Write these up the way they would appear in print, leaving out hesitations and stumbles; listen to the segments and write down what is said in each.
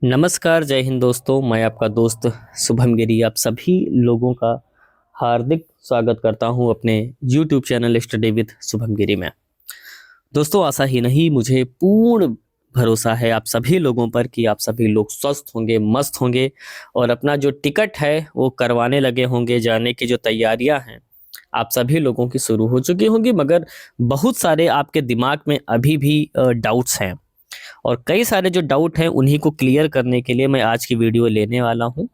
नमस्कार, जय हिंद दोस्तों। मैं आपका दोस्त शुभम गिरी आप सभी लोगों का हार्दिक स्वागत करता हूं अपने YouTube channel study with Shubham Giri में। दोस्तों, आशा ही नहीं मुझे पूर्ण भरोसा है आप सभी लोगों पर कि आप सभी लोग स्वस्थ होंगे, मस्त होंगे और अपना जो टिकट है वो करवाने लगे होंगे। जाने की जो तैयारियां हैं आप सभी लोगों की शुरू हो चुकी होंगी, मगर बहुत सारे आपके दिमाग में अभी भी डाउट्स हैं और कई सारे जो डाउट हैं उन्हीं को क्लियर करने के लिए मैं आज की वीडियो लेने वाला हूं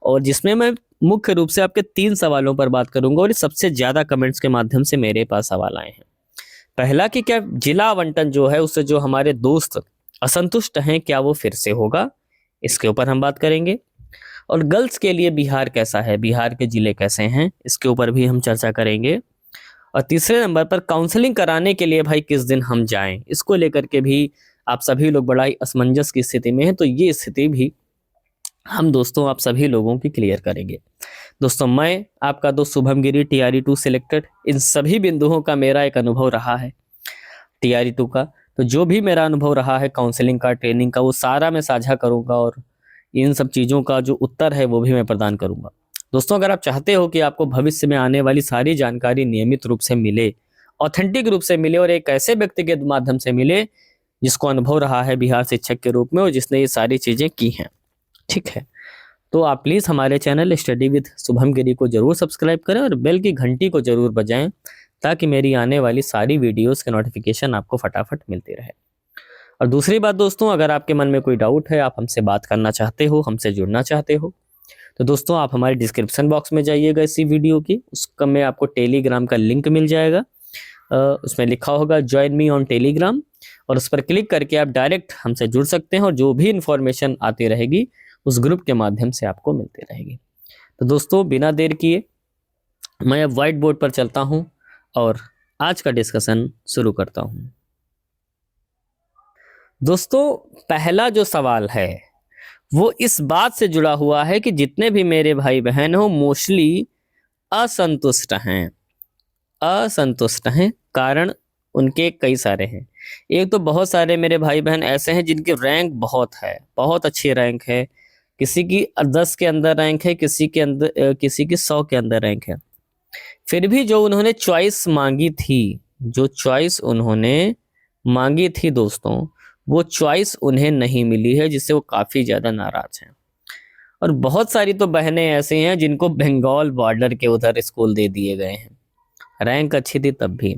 और जिसमें मैं मुख्य रूप से आपके 3 सवालों पर बात करूंगा और ये सबसे ज़्यादा कमेंट्स के माध्यम से मेरे पास सवाल आए हैं। पहला कि क्या जिला आवंटन जो है उससे जो हमारे दोस्त असंतुष्ट हैं क्या वो फिर से होगा, इसके ऊपर हम बात करेंगे। और गर्ल्स के लिए बिहार कैसा है, बिहार के जिले कैसे हैं, इसके ऊपर भी हम चर्चा करेंगे। और तीसरे नंबर पर काउंसलिंग कराने के लिए भाई किस दिन हम जाएं, इसको लेकर के भी आप सभी लोग बड़ा ही असमंजस की स्थिति में हैं, तो ये स्थिति भी हम दोस्तों आप सभी लोगों की क्लियर करेंगे। दोस्तों, मैं आपका दोस्त शुभम गिरी TRE 2 सिलेक्टेड, इन सभी बिंदुओं का मेरा एक अनुभव रहा है TRE 2 का। तो जो भी मेरा अनुभव रहा है काउंसलिंग का, ट्रेनिंग का, वो सारा मैं साझा करूंगा और इन सब चीज़ों का जो उत्तर है वो भी मैं प्रदान करूंगा। दोस्तों, अगर आप चाहते हो कि आपको भविष्य में आने वाली सारी जानकारी नियमित रूप से मिले, ऑथेंटिक रूप से मिले और एक ऐसे व्यक्ति के माध्यम से मिले जिसको अनुभव रहा है बिहार शिक्षक के रूप में और जिसने ये सारी चीज़ें की हैं, ठीक है, तो आप प्लीज़ हमारे चैनल स्टडी विद शुभम गिरी को जरूर सब्सक्राइब करें और बेल की घंटी को जरूर बजाएं ताकि मेरी आने वाली सारी वीडियोस के नोटिफिकेशन आपको फटाफट मिलती रहे। और दूसरी बात दोस्तों, अगर आपके मन में कोई डाउट है, आप हमसे बात करना चाहते हो, हमसे जुड़ना चाहते हो, तो दोस्तों आप हमारे डिस्क्रिप्शन बॉक्स में जाइएगा इसी वीडियो की, उसका में आपको टेलीग्राम का लिंक मिल जाएगा। उसमें लिखा होगा ज्वाइन मी ऑन टेलीग्राम और उस पर क्लिक करके आप डायरेक्ट हमसे जुड़ सकते हैं और जो भी इंफॉर्मेशन आती रहेगी उस ग्रुप के माध्यम से आपको मिलती रहेगी। तो दोस्तों, बिना देर किए मैं अब व्हाइट बोर्ड पर चलता हूं और आज का डिस्कशन शुरू करता हूं। दोस्तों, पहला जो सवाल है वो इस बात से जुड़ा हुआ है कि जितने भी मेरे भाई बहन हो मोस्टली असंतुष्ट हैं। असंतुष्ट हैं, कारण उनके कई सारे हैं। एक तो बहुत सारे मेरे भाई बहन ऐसे हैं जिनकी रैंक बहुत है, बहुत अच्छी रैंक है, किसी की 10 के अंदर रैंक है, किसी के अंदर किसी की 100 के अंदर रैंक है। फिर भी जो उन्होंने चॉइस मांगी थी, जो चॉइस उन्होंने मांगी थी दोस्तों, वो चॉइस उन्हें नहीं मिली है, जिससे वो काफ़ी ज़्यादा नाराज हैं। और बहुत सारी तो बहनें ऐसी हैं जिनको बंगाल बॉर्डर के उधर स्कूल दे दिए गए हैं, रैंक अच्छी थी तब भी।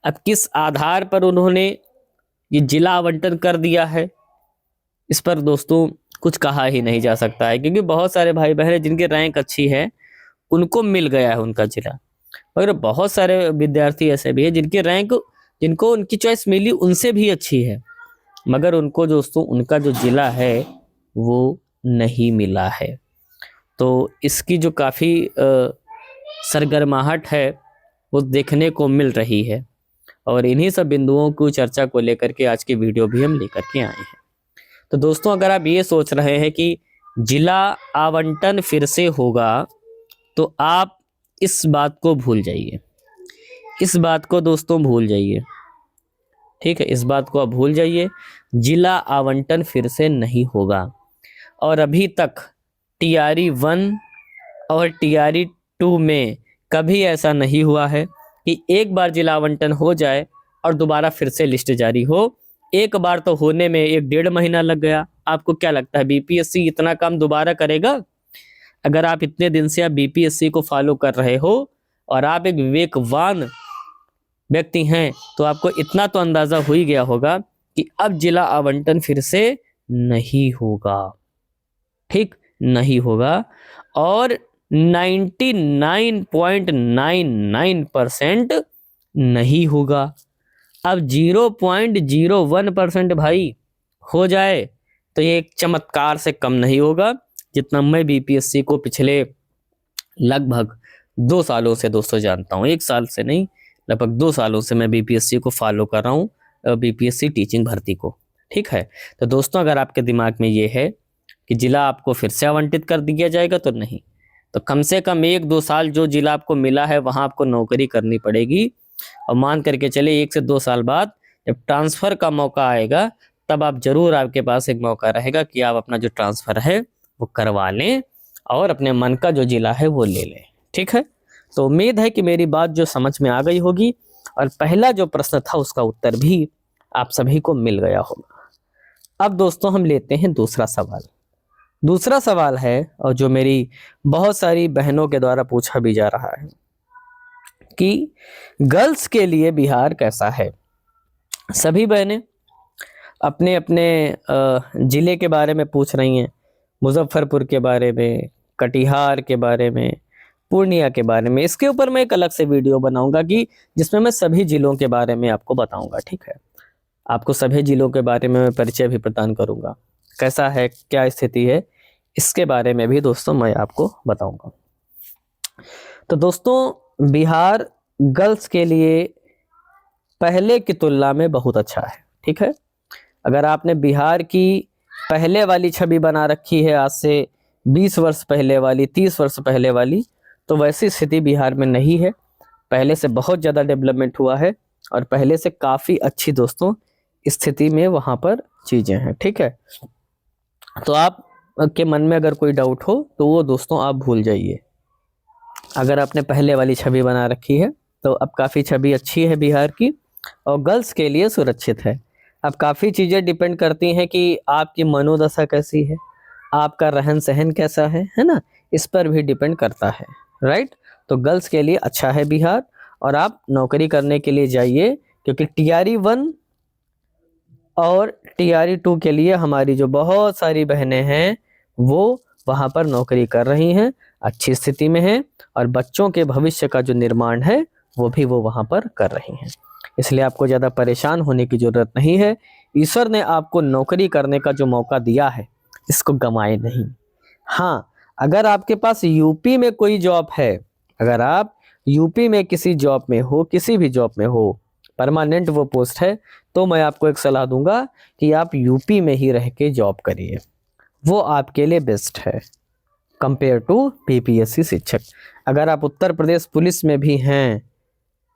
अब किस आधार पर उन्होंने ये जिला आवंटन कर दिया है, इस पर दोस्तों कुछ कहा ही नहीं जा सकता है, क्योंकि बहुत सारे भाई बहन जिनकी रैंक अच्छी है उनको मिल गया है उनका जिला, मगर बहुत सारे विद्यार्थी ऐसे भी हैं जिनकी रैंक, जिनको उनकी चॉइस मिली उनसे भी अच्छी है, मगर उनको दोस्तों उनका जो जिला है वो नहीं मिला है। तो इसकी जो काफ़ी सरगर्माहट है वो देखने को मिल रही है और इन्हीं सब बिंदुओं को चर्चा को लेकर के आज की वीडियो भी हम लेकर के आए हैं। तो दोस्तों, अगर आप ये सोच रहे हैं कि जिला आवंटन फिर से होगा तो आप इस बात को भूल जाइए, इस बात को दोस्तों भूल जाइए, ठीक है, इस बात को आप भूल जाइए। जिला आवंटन फिर से नहीं होगा और अभी तक TRE 1 और TRE 2 में कभी ऐसा नहीं हुआ है कि एक बार जिला आवंटन हो जाए और दोबारा फिर से लिस्ट जारी हो। एक बार तो होने में 1-1.5 महीना लग गया। आपको क्या लगता है BPSC इतना काम दोबारा करेगा? अगर आप इतने दिन से आप BPSC को फॉलो कर रहे हो और आप एक विवेकवान व्यक्ति हैं तो आपको इतना तो अंदाजा हो ही गया होगा कि अब जिला आवंटन फिर से नहीं होगा, ठीक, नहीं होगा। और 99.99% नहीं होगा। अब 0.01% भाई हो जाए तो ये एक चमत्कार से कम नहीं होगा, जितना मैं BPSC को पिछले लगभग 2 सालों से दोस्तों जानता हूँ। 1 साल से नहीं, लगभग 2 सालों से मैं BPSC को फॉलो कर रहा हूँ, BPSC टीचिंग भर्ती को, ठीक है। तो दोस्तों, अगर आपके दिमाग में ये है कि जिला आपको फिर से आवंटित कर दिया जाएगा तो नहीं, तो कम से कम 1-2 साल जो जिला आपको मिला है वहां आपको नौकरी करनी पड़ेगी और मान करके चले 1 से 2 साल बाद जब ट्रांसफर का मौका आएगा तब आप जरूर, आपके पास एक मौका रहेगा कि आप अपना जो ट्रांसफ़र है वो करवा लें और अपने मन का जो जिला है वो ले लें। ठीक है, तो उम्मीद है कि मेरी बात जो समझ में आ गई होगी और पहला जो प्रश्न था उसका उत्तर भी आप सभी को मिल गया होगा। अब दोस्तों हम लेते हैं दूसरा सवाल। दूसरा सवाल है, और जो मेरी बहुत सारी बहनों के द्वारा पूछा भी जा रहा है कि गर्ल्स के लिए बिहार कैसा है। सभी बहनें अपने अपने ज़िले के बारे में पूछ रही हैं, मुजफ्फरपुर के बारे में, कटिहार के बारे में, पूर्णिया के बारे में। इसके ऊपर मैं एक अलग से वीडियो बनाऊंगा कि जिसमें मैं सभी ज़िलों के बारे में आपको बताऊंगा। ठीक है, आपको सभी ज़िलों के बारे में मैं परिचय भी प्रदान करूंगा, कैसा है, क्या स्थिति है, इसके बारे में भी दोस्तों मैं आपको बताऊंगा। तो दोस्तों बिहार गर्ल्स के लिए पहले की तुलना में बहुत अच्छा है। ठीक है, अगर आपने बिहार की पहले वाली छवि बना रखी है, आज से 20 वर्ष पहले वाली, 30 वर्ष पहले वाली, तो वैसी स्थिति बिहार में नहीं है। पहले से बहुत ज़्यादा डेवलपमेंट हुआ है और पहले से काफ़ी अच्छी दोस्तों स्थिति में वहाँ पर चीज़ें हैं। ठीक है, तो आप के मन में अगर कोई डाउट हो तो वो दोस्तों आप भूल जाइए। अगर आपने पहले वाली छवि बना रखी है तो अब काफ़ी छवि अच्छी है बिहार की और गर्ल्स के लिए सुरक्षित है। अब काफ़ी चीज़ें डिपेंड करती हैं कि आपकी मनोदशा कैसी है, आपका रहन सहन कैसा है ना, इस पर भी डिपेंड करता है। राइट, तो गर्ल्स के लिए अच्छा है बिहार और आप नौकरी करने के लिए जाइए, क्योंकि TRE 1 और TRE 2 के लिए हमारी जो बहुत सारी बहनें हैं वो वहाँ पर नौकरी कर रही हैं, अच्छी स्थिति में हैं और बच्चों के भविष्य का जो निर्माण है वो भी वो वहाँ पर कर रही हैं। इसलिए आपको ज़्यादा परेशान होने की ज़रूरत नहीं है। ईश्वर ने आपको नौकरी करने का जो मौका दिया है इसको गंवाए नहीं। हाँ, अगर आपके पास यूपी में कोई जॉब है, अगर आप यूपी में किसी जॉब में हो, किसी भी जॉब में हो, परमानेंट वो पोस्ट है, तो मैं आपको एक सलाह दूंगा कि आप यूपी में ही रह के जॉब करिए, वो आपके लिए बेस्ट है कंपेयर टू PPSC शिक्षक। अगर आप उत्तर प्रदेश पुलिस में भी हैं,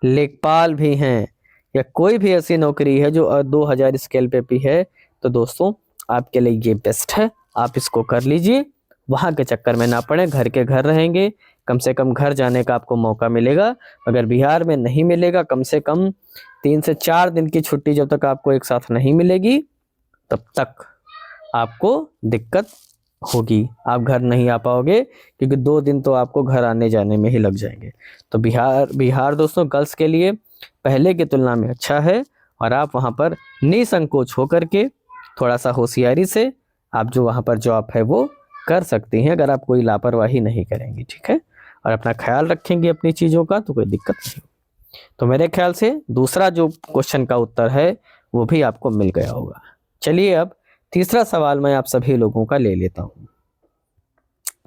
लेखपाल भी हैं, या कोई भी ऐसी नौकरी है जो 2000 स्केल पे भी है, तो दोस्तों आपके लिए ये बेस्ट है, आप इसको कर लीजिए। वहाँ के चक्कर में ना पड़े, घर के घर रहेंगे, कम से कम घर जाने का आपको मौका मिलेगा। अगर बिहार में नहीं मिलेगा, कम से कम 3 से 4 दिन की छुट्टी जब तक आपको एक साथ नहीं मिलेगी तब तक आपको दिक्कत होगी, आप घर नहीं आ पाओगे, क्योंकि 2 दिन तो आपको घर आने जाने में ही लग जाएंगे। तो बिहार दोस्तों गर्ल्स के लिए पहले की तुलना में अच्छा है और आप वहाँ पर निसंकोच होकर के थोड़ा सा होशियारी से आप जो वहाँ पर जॉब है वो कर सकती हैं, अगर आप कोई लापरवाही नहीं करेंगी। ठीक है, और अपना ख्याल रखेंगे अपनी चीज़ों का, तो कोई दिक्कत नहीं। तो मेरे ख्याल से दूसरा जो क्वेश्चन का उत्तर है वो भी आपको मिल गया होगा। चलिए अब तीसरा सवाल मैं आप सभी लोगों का ले लेता हूँ।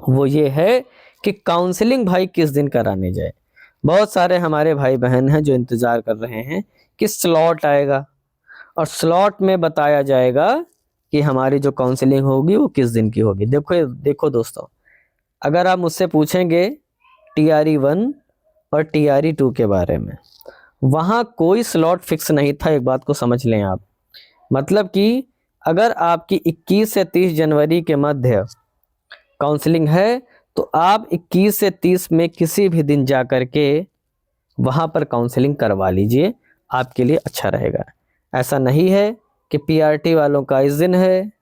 वो ये है कि काउंसलिंग भाई किस दिन कराने जाए। बहुत सारे हमारे भाई बहन हैं जो इंतज़ार कर रहे हैं कि स्लॉट आएगा और स्लॉट में बताया जाएगा कि हमारी जो काउंसलिंग होगी वो किस दिन की होगी। देखो दोस्तों, अगर आप मुझसे पूछेंगे TRE 1 और TRE 2 के बारे में, वहाँ कोई स्लॉट फिक्स नहीं था। एक बात को समझ लें आप, मतलब कि अगर आपकी 21 से 30 जनवरी के मध्य काउंसलिंग है तो आप 21 से 30 में किसी भी दिन जा कर के वहाँ पर काउंसलिंग करवा लीजिए, आपके लिए अच्छा रहेगा। ऐसा नहीं है कि PRT वालों का इस दिन है,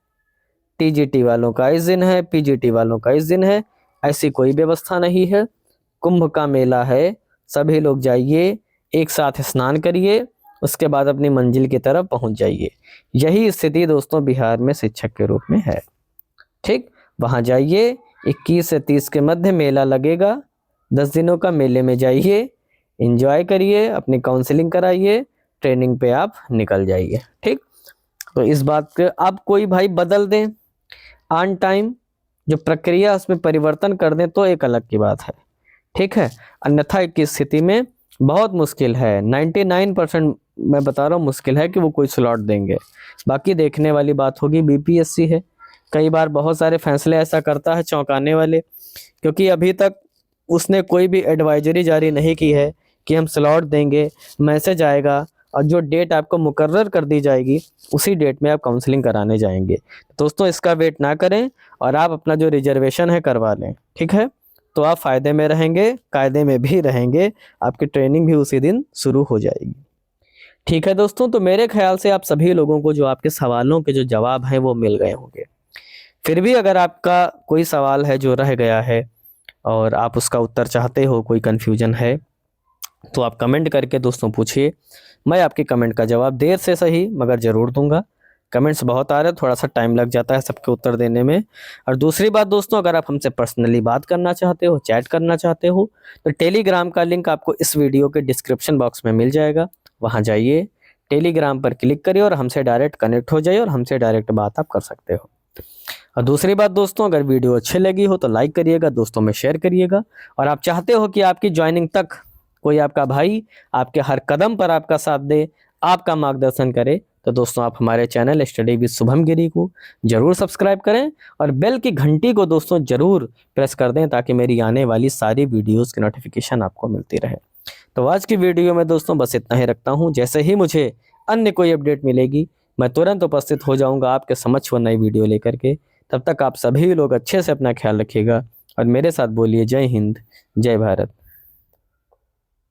TGT वालों का इस दिन है, PGT वालों का इस दिन है, ऐसी कोई व्यवस्था नहीं है। कुंभ का मेला है, सभी लोग जाइए, एक साथ स्नान करिए, उसके बाद अपनी मंजिल की तरफ पहुंच जाइए। यही स्थिति दोस्तों बिहार में शिक्षक के रूप में है। ठीक, वहां जाइए, 21 से 30 के मध्य मेला लगेगा, 10 दिनों का मेले में जाइए, एंजॉय करिए, अपनी काउंसलिंग कराइए, ट्रेनिंग पे आप निकल जाइए। ठीक, तो इस बात के आप कोई भाई बदल दें ऑन टाइम, जो प्रक्रिया उसमें परिवर्तन कर दें तो एक अलग की बात है। ठीक है, अन्यथा की स्थिति में बहुत मुश्किल है, 99% मैं बता रहा हूँ मुश्किल है कि वो कोई स्लॉट देंगे। बाकी देखने वाली बात होगी, BPSC है, कई बार बहुत सारे फैसले ऐसा करता है चौंकाने वाले, क्योंकि अभी तक उसने कोई भी एडवाइजरी जारी नहीं की है कि हम स्लॉट देंगे, मैसेज आएगा और जो डेट आपको मुकर्रर कर दी जाएगी उसी डेट में आप काउंसलिंग कराने जाएंगे। दोस्तों इसका वेट ना करें और आप अपना जो रिजर्वेशन है करवा लें, ठीक है। तो आप फ़ायदे में रहेंगे, कायदे में भी रहेंगे, आपकी ट्रेनिंग भी उसी दिन शुरू हो जाएगी। ठीक है दोस्तों, तो मेरे ख्याल से आप सभी लोगों को जो आपके सवालों के जो जवाब हैं वो मिल गए होंगे। फिर भी अगर आपका कोई सवाल है जो रह गया है और आप उसका उत्तर चाहते हो, कोई कन्फ्यूजन है, तो आप कमेंट करके दोस्तों पूछिए। मैं आपके कमेंट का जवाब देर से सही मगर ज़रूर दूंगा। कमेंट्स बहुत आ रहे हैं, थोड़ा सा टाइम लग जाता है सबके उत्तर देने में। और दूसरी बात दोस्तों, अगर आप हमसे पर्सनली बात करना चाहते हो, चैट करना चाहते हो, तो टेलीग्राम का लिंक आपको इस वीडियो के डिस्क्रिप्शन बॉक्स में मिल जाएगा। वहाँ जाइए, टेलीग्राम पर क्लिक करिए और हमसे डायरेक्ट कनेक्ट हो जाइए और हमसे डायरेक्ट बात आप कर सकते हो। और दूसरी बात दोस्तों, अगर वीडियो अच्छी लगी हो तो लाइक करिएगा, दोस्तों में शेयर करिएगा। और आप चाहते हो कि आपकी ज्वाइनिंग तक कोई आपका भाई आपके हर कदम पर आपका साथ दे, आपका मार्गदर्शन करे, तो दोस्तों आप हमारे चैनल स्टडी विद शुभम गिरी को जरूर सब्सक्राइब करें और बेल की घंटी को दोस्तों जरूर प्रेस कर दें ताकि मेरी आने वाली सारी वीडियोस की नोटिफिकेशन आपको मिलती रहे। तो आज की वीडियो में दोस्तों बस इतना ही रखता हूँ। जैसे ही मुझे अन्य कोई अपडेट मिलेगी मैं तुरंत उपस्थित हो जाऊँगा आपके समक्ष वो नई वीडियो लेकर के। तब तक आप सभी लोग अच्छे से अपना ख्याल रखिएगा और मेरे साथ बोलिए जय हिंद, जय भारत।